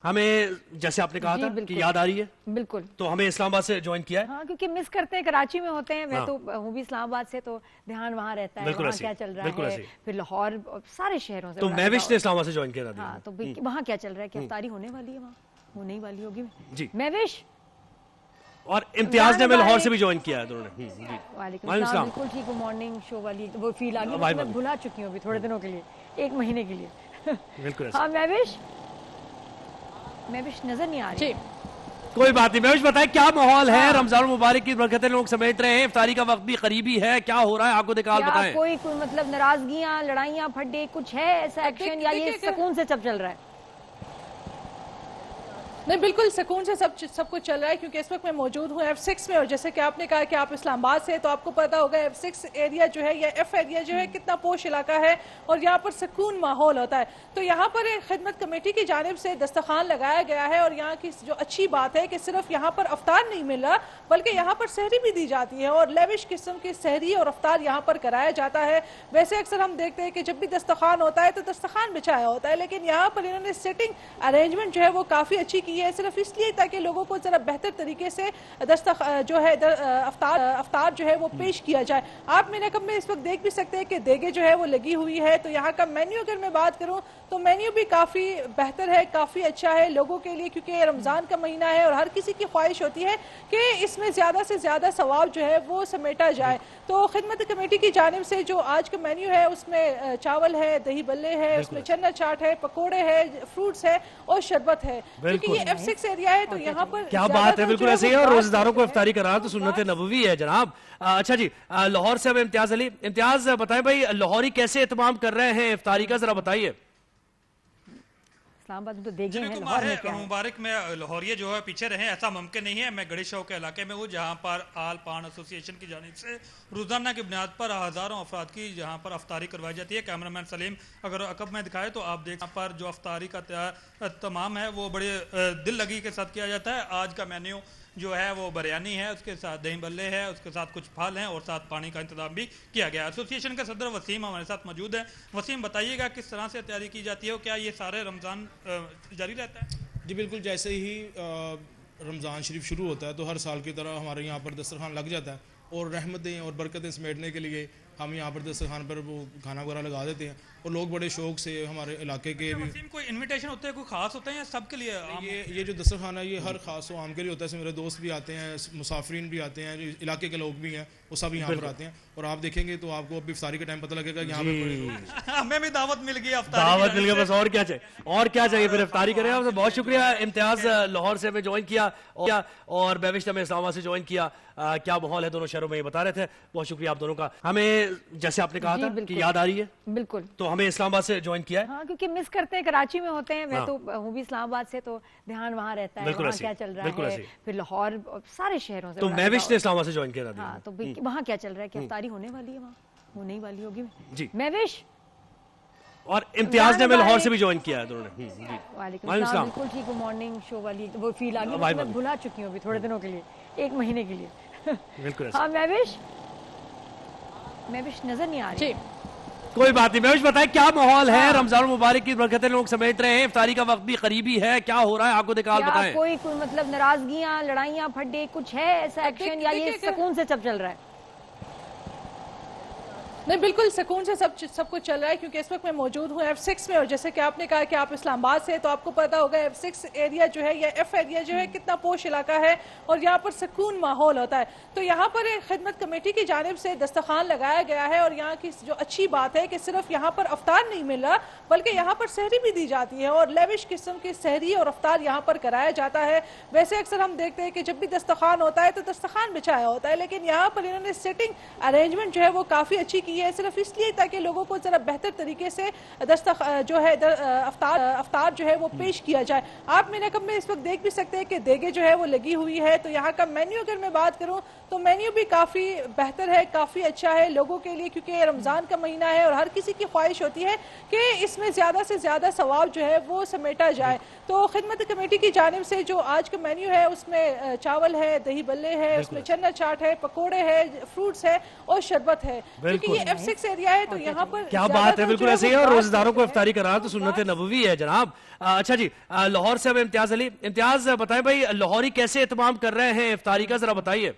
हमें जैसे आपने कहा था कि याद आ रही है, बिल्कुल, तो हमें इस्लामाबाद से ज्वाइन किया है। हाँ, क्योंकि मिस करते हैं, कराची में होते हैं, मैं तो हूँ भी इस्लामाबाद से, तो ध्यान वहाँ रहता है, वहाँ क्या चल रहा है, फिर लाहौर, सारे शहरों से। तो महविश ने इस्लामाबाद से ज्वाइन किया था। हाँ, तो वहाँ क्या चल रहा है, गिरफ्तारी होने वाली है, वहाँ होने ही वाली होगी जी। महविश और इम्तियाज ने हमें लाहौर से भी ज्वाइन किया है दोनों ने। वालेकुम सलाम, बिल्कुल ठीक, मॉर्निंग शो वाली वो फील आ गई, मैं भुला चुकी हूँ अभी थोड़े दिनों के लिए, 1 महीने के लिए। बिल्कुल। हाँ महविश नजर नहीं आ रही। कोई बात नहीं, महविश बताए क्या माहौल है? रमजान मुबारक की बरकतें लोग समेट रहे हैं, इफ्तारी का वक्त भी करीबी है, क्या हो रहा है आपको दिखाल बताएं। कोई मतलब नाराजगियां, लड़ाइयां, फड्डे कुछ है ऐसा एक्शन, या ये सुकून से सब चल रहा है? नहीं, बिल्कुल सुकून से सब कुछ चल रहा है, क्योंकि इस वक्त मैं मौजूद हूँ F6 में, और जैसे कि आपने कहा कि आप इस्लामाबाद से, तो आपको पता होगा F6 एरिया जो है या F एरिया जो है कितना पोश इलाका है, और यहाँ पर सुकून माहौल होता है। तो यहाँ पर एक खिदमत कमेटी की जानिब से दस्तरखान लगाया गया है, और यहाँ की जो अच्छी बात है कि सिर्फ यहाँ पर अफ्तार नहीं मिल रहा, बल्कि यहाँ पर सहरी भी दी जाती है, और लेविश किस्म की सहरी और अफ्तार यहाँ पर कराया जाता है। वैसे अक्सर हम देखते हैं कि जब भी दस्तरखान होता है तो दस्तरखान बिछाया होता है, लेकिन यहाँ पर इन्होंने सिटिंग अरेंजमेंट जो है वो काफ़ी अच्छी की है, सिर्फ इसलिए ताकि लोगों को जरा बेहतर तरीके से अफ्तार जो है वो पेश किया जाए। आप मेरे कब में इस वक्त देख भी सकते हैं कि देगे जो है वो लगी हुई है। तो यहाँ का मेन्यू अगर मैं बात करूँ तो मेन्यू भी काफ़ी बेहतर है, काफ़ी अच्छा है लोगों के लिए, क्योंकि रमज़ान का महीना है और हर किसी की ख्वाहिश होती है कि इसमें ज़्यादा से ज़्यादा सवाब जो है वो समेटा जाए। तो खिदमत कमेटी की जानिब से जो आज का मेन्यू है उसमें चावल है, दही बल्ले है, उसमें चना चाट है, पकौड़े है, फ्रूट्स है और शरबत है। क्योंकि ये F6 एरिया है तो यहाँ पर क्या बात है, बिल्कुल ऐसे ही है। और रोजेदारों को इफ्तारी कराना तो सुन्नत नबवी है जनाब। अच्छा जी, लाहौर से अब इम्तियाज अली। इम्तियाज बताएं भाई, लाहौरी कैसे एहतमाम कर रहे हैं इफ्तारी का, जरा बताइए। इस्लामाबाद में तो देखे हैं, लाहौर में क्या है? मुबारक में लाहौरिये जो है पीछे रहे, ऐसा मुमकिन नहीं है। मैं गड़ी शौक के इलाके में हूँ, जहाँ पर आल पान एसोसिएशन की जानिब से रोजाना की बुनियाद पर हजारों अफराद की जहाँ पर अफ्तारी करवाई जाती है। कैमरामैन सलीम अगर अकब में दिखाए तो आप देख पर जो अफ्तारी का तमाम है वो बड़े दिल लगी के साथ किया जाता है। आज का मेन्यू जो है वो बिरयानी है, उसके साथ दही बल्ले है, उसके साथ कुछ फल हैं और साथ पानी का इंतजाम भी किया गया है। एसोसिएशन के सदर वसीम हमारे साथ मौजूद है। वसीम, बताइएगा किस तरह से तैयारी की जाती है और क्या ये सारे रमज़ान जारी रहता है? जी बिल्कुल, जैसे ही रमज़ान शरीफ शुरू होता है तो हर साल की तरह हमारे यहाँ पर दस्तरखान लग जाता है, और रहमतें और बरकतें समेटने के लिए हम यहाँ पर दस्तरखान पर वो खाना वगैरह लगा देते हैं, और लोग बड़े शौक से हमारे इलाके के भी। कोई इनविटेशन होते हैं, कोई खास होते हैं या सबके लिए? ये जो दस्तरखान है ये हर खास आम के लिए होता है। मेरे दोस्त भी आते हैं, मुसाफिरीन भी आते हैं, इलाके के लोग भी हैं, वो सब यहाँ पर आते हैं। और आप देखेंगे तो आपको अभी इफ्तारी का टाइम पता लगेगा यहाँ पे हमें भी दावत मिल गई, दावत मिल गई, बस और क्या चाहिए, और क्या चाहिए, फिर इफ्तारी करें। आपसे बहुत शुक्रिया इम्तियाज, लाहौर से हमें ज्वाइन किया, और महविश ने हमें इस्लामाबाद से ज्वाइन किया। क्या माहौल है दोनों शहरों में ये बता रहे थे। बहुत शुक्रिया आप दोनों का। हमें जैसे आपने कहा था कि याद आ रही है, बिल्कुल, तो हमें इस्लामाबाद से ज्वाइन किया है। हाँ, क्योंकि मिस करते हैं, कराची में होते हैं, मैं तो हूँ भी इस्लामाबाद से, तो ध्यान वहाँ रहता है, वहाँ क्या चल रहा है, फिर लाहौर, सारे शहरों से। तो महविश ने इस्लामाबाद से ज्वाइन किया था। हाँ, तो वहाँ क्या चल रहा है, गिरफ्तारी होने वाली है, वहाँ होने ही वाली होगी जी महविश। और इम्तियाज ने हमें लाहौर से भी ज्वाइन किया है दोनों ने। वालेकुम सलाम, बिल्कुल ठीक, मॉर्निंग शो वाली वो फील आ गई, मैं भुला चुकी हूँ अभी थोड़े दिनों के लिए, 1 महीने के लिए। बिल्कुल। हाँ महविश नजर नहीं आ रही। कोई बात नहीं, महविश बताए क्या माहौल है? रमजान मुबारक की बरकतें लोग समेट रहे हैं, इफ्तारी का वक्त भी करीबी है, क्या हो रहा है आपको दिखाल बताएं। कोई मतलब नाराजगियां, लड़ाइयां, फड्डे कुछ है ऐसा एक्शन, या ये सुकून से सब चल रहा है? नहीं, बिल्कुल सुकून से सब कुछ चल रहा है, क्योंकि इस वक्त मैं मौजूद हूँ F6 में, और जैसे कि आपने कहा कि आप इस्लामाबाद से, तो आपको पता होगा F6 एरिया जो है या F एरिया जो है कितना पोश इलाका है, और यहाँ पर सुकून माहौल होता है। तो यहाँ पर एक खिदमत कमेटी की जानिब से दस्तरखान लगाया गया है, और यहाँ की जो अच्छी बात है कि सिर्फ यहाँ पर अफ्तार नहीं मिल रहा, बल्कि यहाँ पर सहरी भी दी जाती है, और लेविश किस्म की सहरी और अफ्तार यहाँ पर कराया जाता है। वैसे अक्सर हम देखते हैं कि जब भी दस्तरखान होता है तो दस्तरखान बिछाया होता है, लेकिन यहाँ पर इन्होंने सिटिंग अरेंजमेंट जो है वो काफ़ी अच्छी की है, सिर्फ इसलिए ताकि लोगों को जरा बेहतर तरीके से अफ्तार जो है वो पेश किया जाए। आप मेरे कब में इस वक्त देख भी सकते हैं कि देगे जो है वो लगी हुई है। तो यहाँ का मेन्यू अगर मैं बात करूँ तो मेन्यू भी काफ़ी बेहतर है, काफ़ी अच्छा है लोगों के लिए, क्योंकि रमज़ान का महीना है और हर किसी की ख्वाहिश होती है कि इसमें ज़्यादा से ज़्यादा सवाब जो है वो समेटा जाए। तो खिदमत कमेटी की जानिब से जो आज का मेन्यू है उसमें चावल है, दही बल्ले है, उसमें चना चाट है, पकौड़े है, फ्रूट्स है और शरबत है। क्योंकि ये F6 एरिया है, तो यहाँ पर क्या बात है, बिल्कुल ऐसे ही है। और रोजेदारों को इफ्तारी कराना तो सुन्नत नबवी है जनाब। अच्छा जी, लाहौर से अब इम्तियाज अली। इम्तियाज बताएं भाई, लाहौरी कैसे एहतमाम कर रहे हैं इफ्तारी का, जरा बताइए।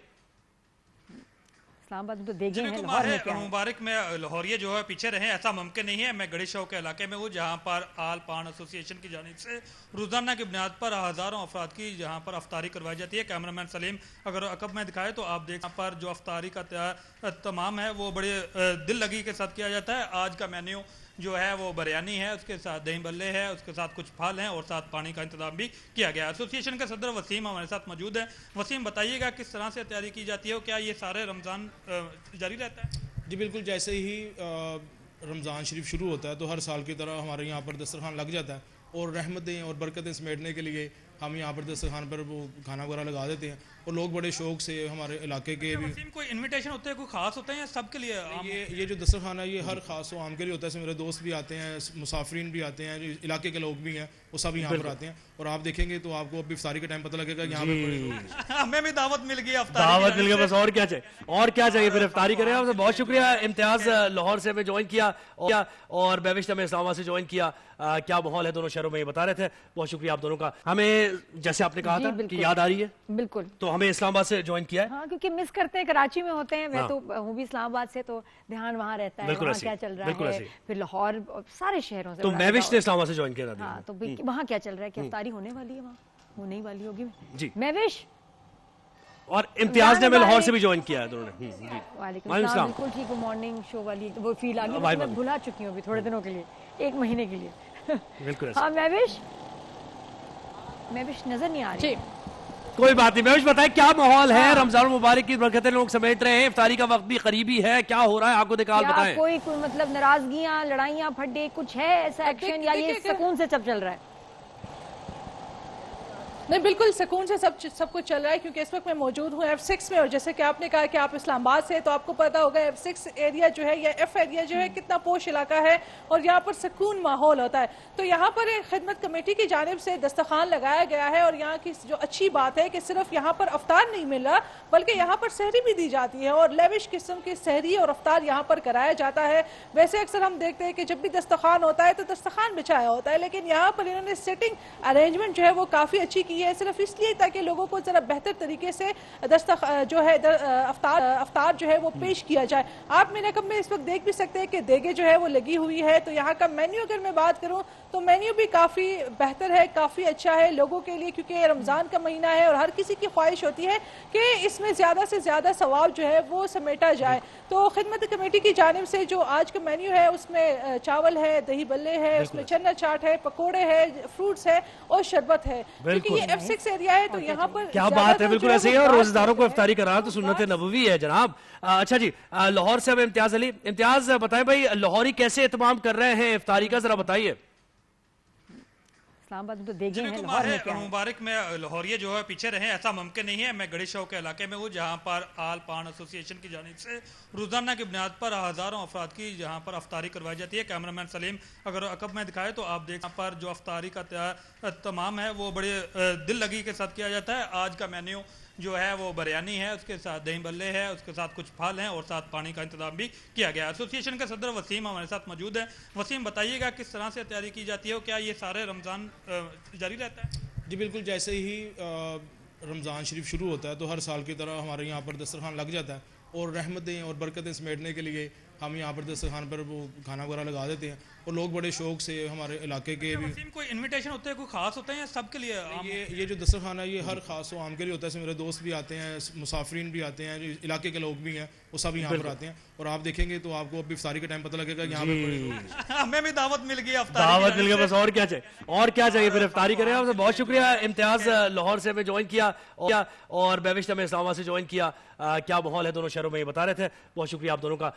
इस्लामाबाद में तो देखे हैं, तो लाहौर में क्या है? मुबारक में लाहौरिये जो है पीछे रहे, ऐसा मुमकिन नहीं है। मैं गड़ी शौक के इलाके में हूँ, जहाँ पर आल पान एसोसिएशन की जानिब से रोजाना की बुनियाद पर हजारों अफराद की जहाँ पर अफ्तारी करवाई जाती है। कैमरामैन सलीम अगर अकब में दिखाए तो आप देख, पर जो अफ्तारी का तमाम है वो बड़े दिल लगी के साथ किया जाता है। आज का मेन्यू जो है वो बिरयानी है, उसके साथ दही बल्ले है, उसके साथ कुछ फल हैं और साथ पानी का इंतजाम भी किया गया है। एसोसिएशन के सदर वसीम हमारे साथ मौजूद है। वसीम, बताइएगा किस तरह से तैयारी की जाती है और क्या ये सारे रमज़ान जारी रहता है? जी बिल्कुल, जैसे ही रमज़ान शरीफ शुरू होता है तो हर साल की तरह हमारे यहाँ पर दस्तरखान लग जाता है और रहमतें और बरकतें समेटने के लिए हम यहाँ पर दस्तरखान पर वो खाना वगैरह लगा देते हैं और लोग बड़े शौक से हमारे इलाके के भी। वसीम, कोई इनविटेशन होते हैं, कोई खास होते हैं या सबके लिए? ये जो दस्तरखान है ये हर खास व आम के लिए होता है। मेरे दोस्त भी आते हैं, मुसाफिरीन भी आते हैं, जो इलाके के लोग भी हैं वो सब यहाँ पर आते हैं और आप देखेंगे तो आपको अभी इफ्तारी के टाइम पता लगेगा यहाँ पे हमें भी दावत मिल गई, दावत मिल गई, बस और क्या चाहिए, और क्या चाहिए, फिर इफ्तारी करें। आपसे बहुत शुक्रिया। इम्तियाज लाहौर से हमें ज्वाइन किया और बेविश हमें इस्लामाबाद से ज्वाइन किया। क्या माहौल है दोनों शहरों में, ये बता रहे थे। बहुत शुक्रिया आप दोनों का। हमें जैसे आपने कहा था कि याद आ रही है, बिल्कुल, तो हमें इस्लामाबाद से ज्वाइन किया है। हाँ, क्योंकि मिस करते हैं, कराची में होते हैं, मैं तो हूँ भी इस्लामाबाद से, तो ध्यान वहाँ रहता है, वहाँ क्या चल रहा है, फिर लाहौर सारे शहरों से। तो मैविश ने इस्लामाबाद से ज्वाइन किया था। हाँ, तो वहाँ क्या चल रहा है, क्या इफ्तारी होने वाली है, वहाँ होने ही वाली होगी जी। मैविश और इम्तियाज ने हमें लाहौर से भी ज्वाइन किया है दोनों ने। वालेकुम सलाम। बिल्कुल ठीक, मॉर्निंग शो वाली वो फील आ गई, मैं भुला चुकी हूँ अभी थोड़े दिनों के लिए, 1 महीने के लिए। बिल्कुल। हाँ मैविश नजर नहीं आ रही। कोई बात नहीं। मैविश बताए क्या माहौल है, रमजान मुबारक की बरकतें लोग समेट रहे हैं, इफ्तारी का वक्त भी करीबी है, क्या हो रहा है आपको दिखाल बताएं। कोई मतलब नाराजगियां, लड़ाइयां, फड्डे कुछ है ऐसा एक्शन, या ये सुकून से सब चल रहा है? नहीं, बिल्कुल सुकून से सब कुछ चल रहा है, क्योंकि इस वक्त मैं मौजूद हूँ F6 में। और जैसे कि आपने कहा कि आप इस्लामाबाद से, तो आपको पता होगा F6 एरिया जो है या F एरिया जो है कितना पोश इलाका है और यहाँ पर सुकून माहौल होता है। तो यहाँ पर एक खिदमत कमेटी की जानिब से दस्तरखान लगाया गया है और यहाँ की जो अच्छी बात है कि सिर्फ यहाँ पर अफ्तार नहीं मिल रहा, बल्कि यहाँ पर सहरी भी दी जाती है और लेविश किस्म की सहरी और अफ्तार यहाँ पर कराया जाता है। वैसे अक्सर हम देखते हैं कि जब भी दस्तरखान होता है तो दस्तरखान बिछाया होता है, लेकिन यहाँ पर इन्होंने सिटिंग अरेंजमेंट जो है वो काफ़ी अच्छी की है, सिर्फ इसलिए ताकि लोगों को जरा बेहतर तरीके से अफ्तार जो है वो पेश किया जाए। आप मेरे कब में इस वक्त देख भी सकते हैं कि देगे जो है वो लगी हुई है। तो यहाँ का मेन्यू अगर मैं बात करूँ तो मेन्यू भी काफ़ी बेहतर है, काफ़ी अच्छा है लोगों के लिए, क्योंकि रमज़ान का महीना है और हर किसी की ख्वाहिश होती है कि इसमें ज़्यादा से ज़्यादा सवाब जो है वो समेटा जाए। तो खिदमत कमेटी की जानिब से जो आज का मेन्यू है उसमें चावल है, दही बल्ले है, उसमें चना चाट है, पकौड़े है, फ्रूट्स है और शरबत है। क्योंकि ये F6 एरिया है तो यहाँ पर क्या बात है, बिल्कुल ऐसे ही है। और रोजेदारों को इफ्तारी कराना तो सुन्नत नबवी है जनाब। अच्छा जी, लाहौर से अब इम्तियाज अली। इम्तियाज बताएं भाई, लाहौरी कैसे एहतमाम कर रहे हैं इफ्तारी का, जरा बताइए। इस्लामाबाद में तो देखे हैं, तो लाहौर में क्या है? मुबारक में लाहौरिये जो है पीछे रहे, ऐसा मुमकिन नहीं है। मैं गड़ी शौक के इलाके में हूँ, जहाँ पर आल पान एसोसिएशन की जानिब से रोजाना की बुनियाद पर हजारों अफराद की जहाँ पर अफ्तारी करवाई जाती है। कैमरामैन सलीम अगर अकब में दिखाए तो आप देख, पर जो अफ्तारी का तमाम है वो बड़े दिल लगी के साथ किया जाता है। आज का मेन्यू जो है वो बिरयानी है, उसके साथ दही बल्ले है, उसके साथ कुछ फल हैं और साथ पानी का इंतजाम भी किया गया है। एसोसिएशन के सदर वसीम हमारे साथ मौजूद है। वसीम, बताइएगा किस तरह से तैयारी की जाती है और क्या ये सारे रमज़ान जारी रहता है? जी बिल्कुल, जैसे ही रमज़ान शरीफ शुरू होता है तो हर साल की तरह हमारे यहाँ पर दस्तरखान लग जाता है और रहमतें और बरकतें समेटने के लिए हम यहाँ पर दस्तरखान पर वो खाना वगैरह लगा देते हैं और लोग बड़े शौक से हमारे इलाके के भी। कोई इनविटेशन होते हैं, कोई खास होते हैं या सबके लिए? ये जो दस्तरखान है ये हर खास व आम के लिए होता है। मेरे दोस्त भी आते हैं, मुसाफिरीन भी आते हैं, जो इलाके के लोग भी हैं वो सब यहाँ पर आते हैं और आप देखेंगे तो आपको अभी इफ्तारी के टाइम पता लगेगा यहाँ पे हमें भी दावत मिल गई, दावत मिल गई, बस और क्या चाहिए, और क्या चाहिए, फिर इफ्तारी करें। आपसे बहुत शुक्रिया। इम्तियाज लाहौर से हमें ज्वाइन किया और बेविश हमें इस्लामाबाद से ज्वाइन किया। क्या माहौल है दोनों शहरों में, ये बता रहे थे। बहुत शुक्रिया आप दोनों का।